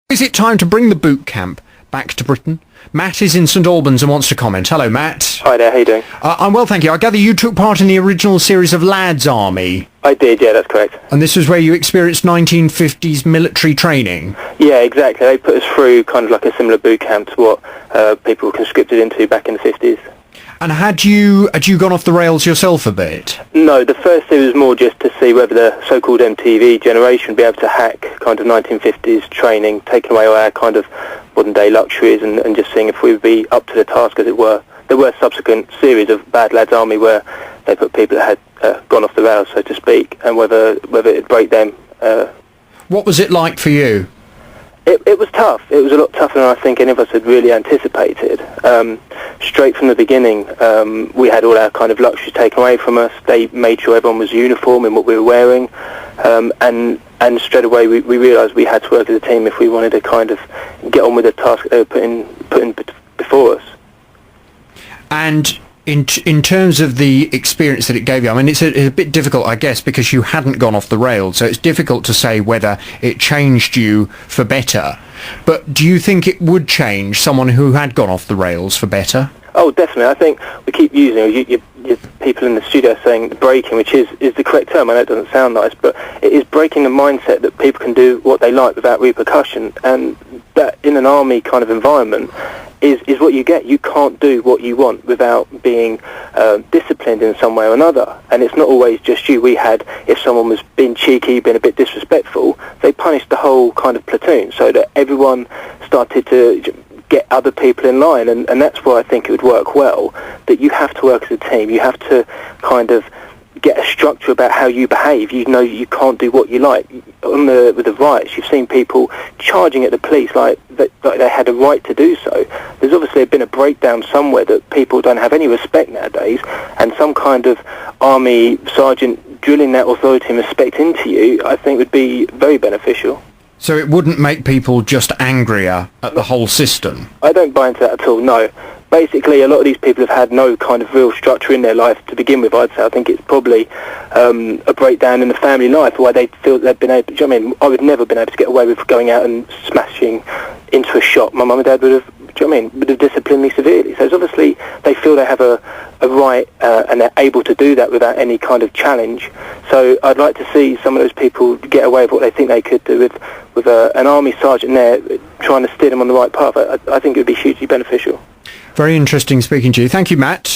Is it time to bring the boot camp back to Britain? Matt is in St Albans and wants to comment. Hello, Matt. Hi there, how you doing? I'm well, thank you. I gather you took part in the original series of Lads Army. I did, yeah, that's correct. And this was where you experienced 1950s military training? Yeah, exactly. They put us through kind of like a similar boot camp to what people were conscripted into back in the 50s. And had you gone off the rails yourself a bit? No, the first thing was more just to see whether the so-called MTV generation would be able to hack kind of 1950s training, taking away all our kind of modern-day luxuries and just seeing if we would be up to the task, as it were. There were subsequent series of Bad Lads Army where they put people that had gone off the rails, so to speak, and whether it'd break them. What was it like for you? It was tough. It was a lot tougher than I think any of us had really anticipated. Straight from the beginning, we had all our kind of luxuries taken away from us. They made sure everyone was uniform in what we were wearing, and straight away we realised we had to work as a team if we wanted to kind of get on with the task they were putting before us. And in terms of the experience that it gave you, I mean, it's a bit difficult, I guess, because you hadn't gone off the rails, so it's difficult to say whether it changed you for better. But do you think it would change someone who had gone off the rails for better? Oh, definitely. I think we keep using you people in the studio saying breaking, which is the correct term. I know it doesn't sound nice, but it is breaking the mindset that people can do what they like without repercussion, and that in an army kind of environment is what you get. You can't do what you want without being disciplined in some way or another. And it's not always just you. We had, if someone was being cheeky, being a bit disrespectful, they punished the whole kind of platoon so that everyone started to get other people in line. And that's why I think it would work well, that you have to work as a team. You have to kind of get a structure about how you behave. You know you can't do what you like. With the riots, you've seen people charging at the police like they had a right to do so. There's obviously been a breakdown somewhere that people don't have any respect nowadays, and some kind of army sergeant drilling that authority and respect into you, I think would be very beneficial. So it wouldn't make people just angrier at the whole system? I don't buy into that at all, no. Basically, a lot of these people have had no kind of real structure in their life to begin with, I'd say. I think it's probably a breakdown in the family life, why they feel they've been able... I mean, I would never have been able to get away with going out and smashing into a shop. My mum and dad would have, would have disciplined me severely. So it's obviously they feel they have a right and they're able to do that without any kind of challenge. So I'd like to see some of those people get away with what they think they could do with an army sergeant there trying to steer them on the right path. I think it would be hugely beneficial. Very interesting speaking to you. Thank you, Matt.